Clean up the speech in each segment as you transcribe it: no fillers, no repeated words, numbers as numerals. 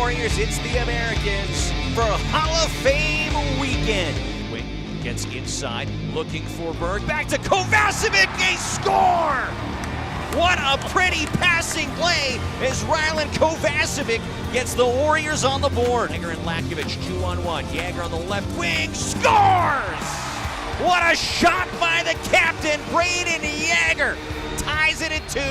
Warriors, it's the Americans for Hall of Fame weekend. Wing gets inside, looking for Berg. Back to Kovacevic, a score! What a pretty passing play as Rylan Kovacevic gets the Warriors on the board. Hangar and Lakovic 2-on-1. Jagger on the left wing scores! What a shot by the captain, Braden Jagger. Ties it at 2.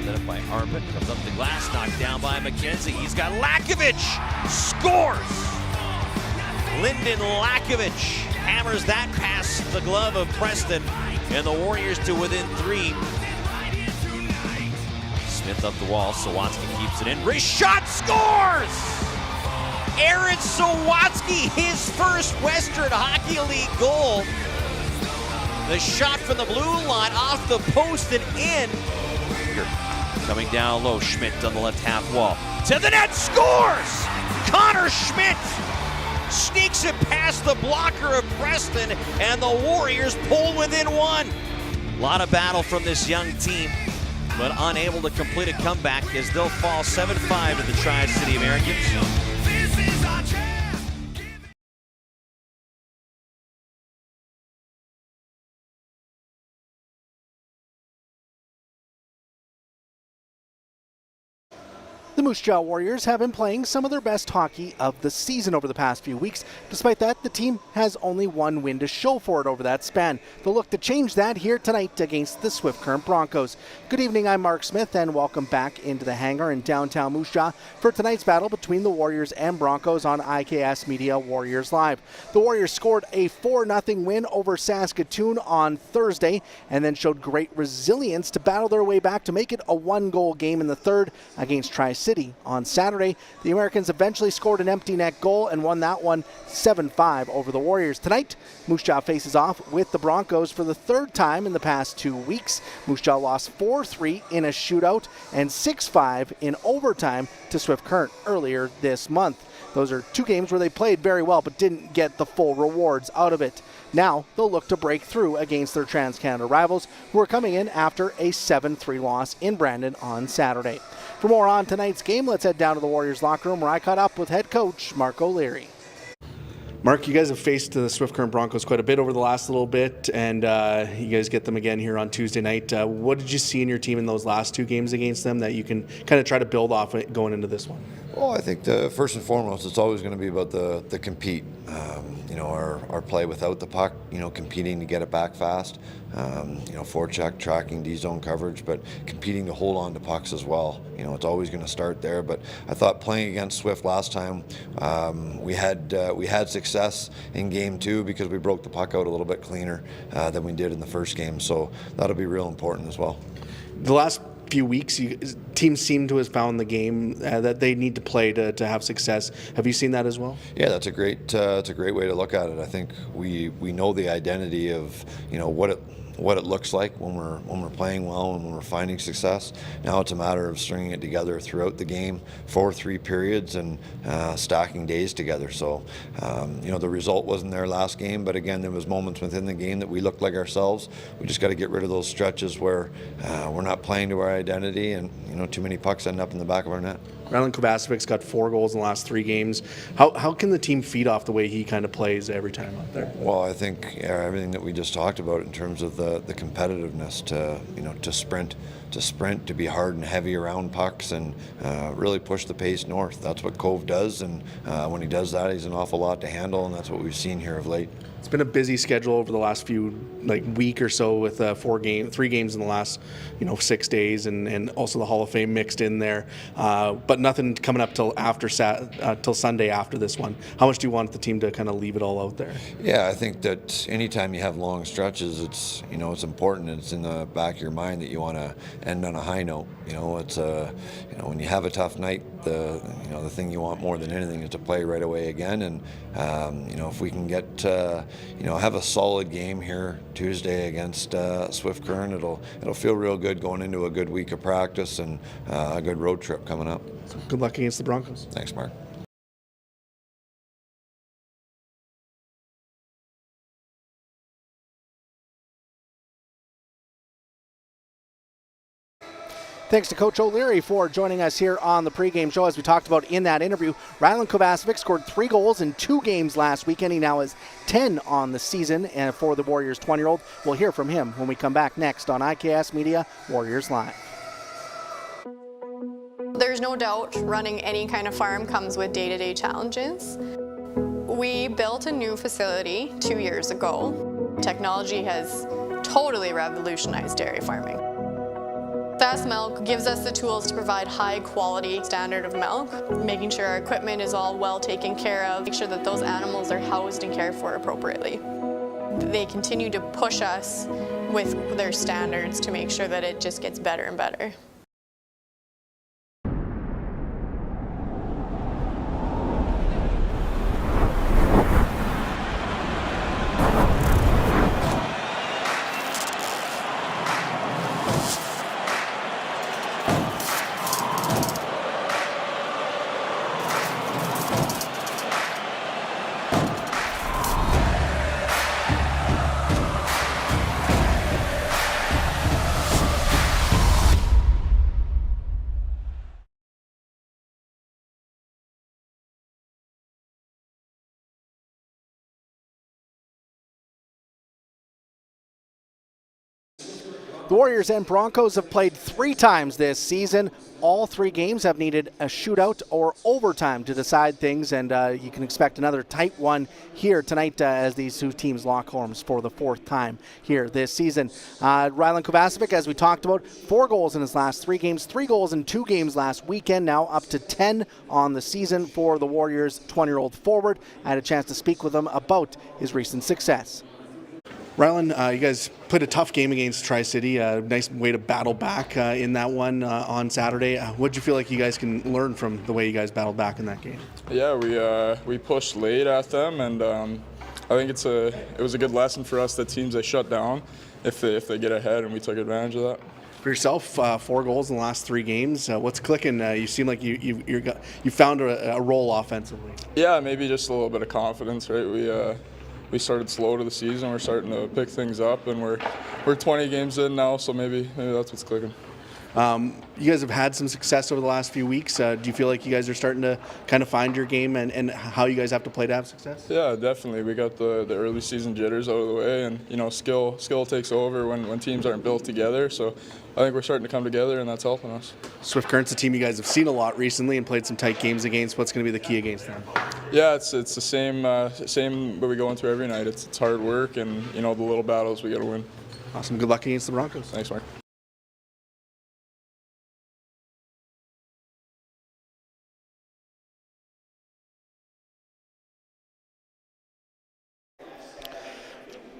Up by Harpin, comes up the glass, knocked down by McKenzie. He's got Lakovic, scores! Lyndon Lakovic hammers that past the glove of Preston, and the Warriors to within 3. Smith up the wall, Sawatsky keeps it in. Rashad scores! Aaron Sawatsky, his first Western Hockey League goal. The shot from the blue line off the post and in. Coming down low, Schmidt on the left half wall. To the net, scores! Connor Schmidt sneaks it past the blocker of Preston, and the Warriors pull within 1. A lot of battle from this young team, but unable to complete a comeback as they'll fall 7-5 to the Tri-City Americans. The Moose Jaw Warriors have been playing some of their best hockey of the season over the past few weeks. Despite that, the team has only one win to show for it over that span. They'll look to change that here tonight against the Swift Current Broncos. Good evening, I'm Marc Smith, and welcome back into the Hangar in downtown Moose Jaw for tonight's battle between the Warriors and Broncos on IKS Media Warriors Live. The Warriors scored a 4-0 win over Saskatoon on Thursday and then showed great resilience to battle their way back to make it a 1-goal game in the third against Tri-City. On Saturday, the Americans eventually scored an empty net goal and won that one 7-5 over the Warriors. Tonight, Moose Jaw faces off with the Broncos for the third time in the past 2 weeks. Moose Jaw lost 4-3 in a shootout and 6-5 in overtime to Swift Current earlier this month. Those are 2 games where they played very well but didn't get the full rewards out of it. Now they'll look to break through against their Trans-Canada rivals, who are coming in after a 7-3 loss in Brandon on Saturday. For more on tonight's game, let's head down to the Warriors locker room where I caught up with head coach Mark O'Leary. Mark, you guys have faced the Swift Current Broncos quite a bit over the last little bit, and you guys get them again here on Tuesday night. What did you see in your team in those last 2 games against them that you can kind of try to build off going into this one? Well, I think first and foremost, it's always going to be about the compete. Our play without the puck, competing to get it back fast. Forecheck, tracking, D-zone coverage, but competing to hold on to pucks as well. It's always going to start there. But I thought playing against Swift last time, we had success in game 2 because we broke the puck out a little bit cleaner than we did in the first game. So that'll be real important as well. The last few weeks, teams seem to have found the game that they need to play to have success. Have you seen that as well? Yeah, that's a great way to look at it. I think we know the identity of what it looks like when we're playing well and when we're finding success. Now it's a matter of stringing it together throughout the game for 3 periods and stacking days together. So the result wasn't there last game, but again, there was moments within the game that we looked like ourselves. We just got to get rid of those stretches where we're not playing to our identity and too many pucks end up in the back of our net. Rylan Kovacevic's got 4 goals in the last 3 games. How can the team feed off the way he kind of plays every time out there? Well, I think everything that we just talked about in terms of the competitiveness to sprint, to be hard and heavy around pucks and really push the pace north. That's what Cove does, and when he does that, he's an awful lot to handle, and that's what we've seen here of late. It's been a busy schedule over the last week or so with 3 games in the last 6 days, and also the Hall of Fame mixed in there. But nothing coming up till Sunday after this one. How much do you want the team to kind of leave it all out there? Yeah, I think that anytime you have long stretches, it's important. It's in the back of your mind that you want to end on a high note. It's when you have a tough night, the thing you want more than anything is to play right away again. And if we can get have a solid game here Tuesday against Swift Current, it'll feel real good going into a good week of practice and a good road trip coming up. So good luck against the Broncos. Thanks, Mark. Thanks to Coach O'Leary for joining us here on the pregame show. As we talked about in that interview, Rylan Kovacevic scored 3 goals in 2 games last weekend. He now has 10 on the season, and for the Warriors 20-year-old. We'll hear from him when we come back next on IKS Media Warriors Live. There's no doubt running any kind of farm comes with day-to-day challenges. We built a new facility 2 years ago. Technology has totally revolutionized dairy farming. Fast Milk gives us the tools to provide high quality standard of milk, making sure our equipment is all well taken care of, make sure that those animals are housed and cared for appropriately. They continue to push us with their standards to make sure that it just gets better and better. The Warriors and Broncos have played 3 times this season. All 3 games have needed a shootout or overtime to decide things, and you can expect another tight one here tonight as these 2 teams lock horns for the 4th time here this season. Rylan Kovacevic, as we talked about, 4 goals in his last 3 games, 3 goals in 2 games last weekend, now up to 10 on the season for the Warriors 20-year-old forward. I had a chance to speak with him about his recent success. Rylan, you guys played a tough game against Tri-City. A nice way to battle back in that one on Saturday. What did you feel like you guys can learn from the way you guys battled back in that game? Yeah, we pushed late at them, and I think it was a good lesson for us that teams they shut down if they get ahead, and we took advantage of that. For yourself, 4 goals in the last 3 games. What's clicking? You seem like you found a role offensively. Yeah, maybe just a little bit of confidence, right? We started slow to the season. We're starting to pick things up, and we're 20 games in now, so maybe that's what's clicking. You guys have had some success over the last few weeks. Do you feel like you guys are starting to kind of find your game and how you guys have to play to have success? Yeah, definitely. We got the early season jitters out of the way, and skill takes over when teams aren't built together. So I think we're starting to come together, and that's helping us. Swift Current's a team you guys have seen a lot recently and played some tight games against. What's going to be the key against them? Yeah, it's the same what we go into every night. It's hard work and the little battles we got to win. Awesome. Good luck against the Broncos. Thanks, Mark.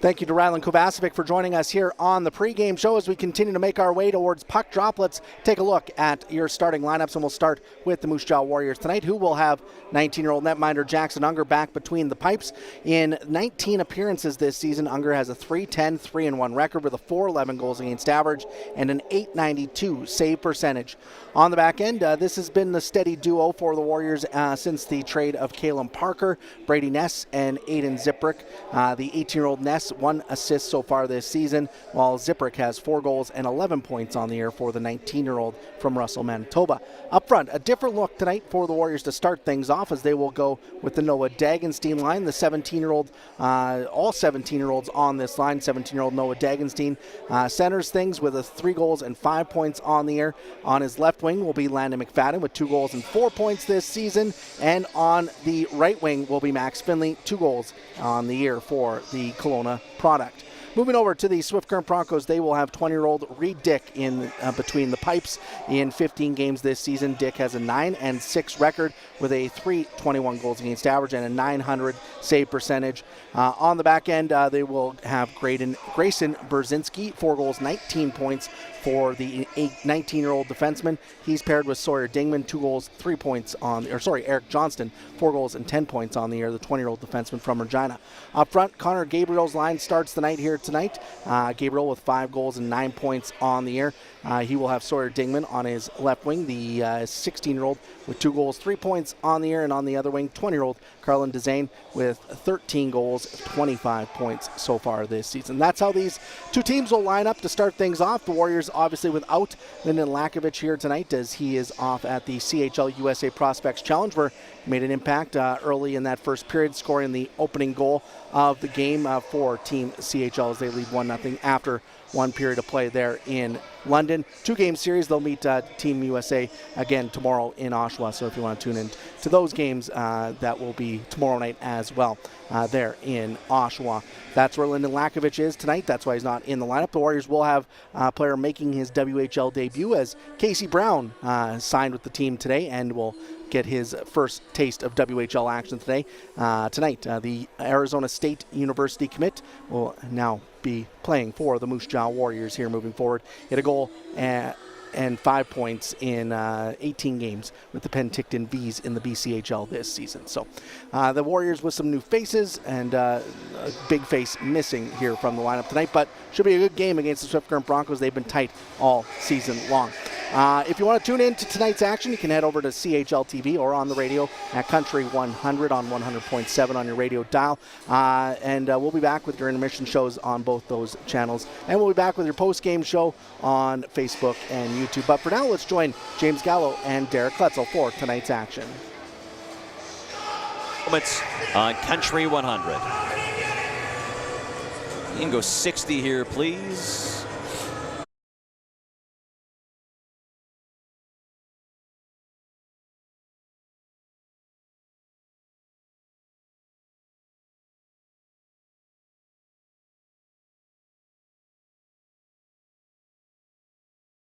Thank you to Rylan Kovacevic for joining us here on the pregame show as we continue to make our way towards puck drop. Let's take a look at your starting lineups, and we'll start with the Moose Jaw Warriors tonight, who will have 19-year-old netminder Jackson Hangar back between the pipes. In 19 appearances this season, Hangar has a 3-10, 3-1 record with a 4.11 goals against average and an .892 save percentage. On the back end, this has been the steady duo for the Warriors since the trade of Caleb Parker, Brady Ness, and Aiden Ziprick. The 18-year-old Ness, 1 assist so far this season, while Ziprick has 4 goals and 11 points on the year for the 19-year-old from Russell, Manitoba. Up front, a different look tonight for the Warriors to start things off as they will go with the Noah Dagenstein line. The 17-year-old, all 17-year-olds on this line. 17-year-old Noah Dagenstein centers things with 3 goals and 5 points on the year. On his left wing will be Landon McFadden with 2 goals and 4 points this season. And on the right wing will be Max Finley, 2 goals on the year for the Kelowna product. Moving over to the Swift Current Broncos, they will have 20-year-old Reed Dick in between the pipes in 15 games this season. Dick has a 9-6 record with a 3.21 goals against average and a .900 save percentage. On the back end, they will have Grayson Berzinski, 4 goals, 19 points for the 19-year-old defenseman. He's paired with Sawyer Dingman, 2 goals, 3 points Eric Johnston, 4 goals and 10 points on the year, the 20-year-old defenseman from Regina. Up front, Connor Gabriel's line starts the night here tonight. Gabriel with 5 goals and 9 points on the year. He will have Sawyer Dingman on his left wing, the 16-year-old with 2 goals, 3 points on the year, and on the other wing, 20-year-old Carlin Dezane with 13 goals, 25 points so far this season. That's how these two teams will line up to start things off. The Warriors obviously without Lyndon Lakovic here tonight, as he is off at the CHL USA Prospects Challenge, where he made an impact early in that first period, scoring the opening goal of the game for Team CHL as they lead 1-0 after 1 period of play there in London. 2-game series. They'll meet Team USA again tomorrow in Oshawa. So if you want to tune in to those games, that will be tomorrow night as well there in Oshawa. That's where Lyndon Lakovic is tonight. That's why he's not in the lineup. The Warriors will have a player making his WHL debut, as Casey Brown signed with the team today and will get his first taste of WHL action today. Tonight, the Arizona State University commit will now be playing for the Moose Jaw Warriors here moving forward. Hit a goal and 5 points in 18 games with the Penticton Vs in the BCHL this season. So the Warriors with some new faces and a big face missing here from the lineup tonight, but should be a good game against the Swift Current Broncos. They've been tight all season long. If you want to tune in to tonight's action, you can head over to CHL TV or on the radio at Country 100 on 100.7 on your radio dial. And we'll be back with your intermission shows on both those channels. And we'll be back with your post-game show on Facebook and YouTube. But for now, let's join James Gallo and Derek Kletzel for tonight's action. Moments on Country 100. You can go 60 here, please.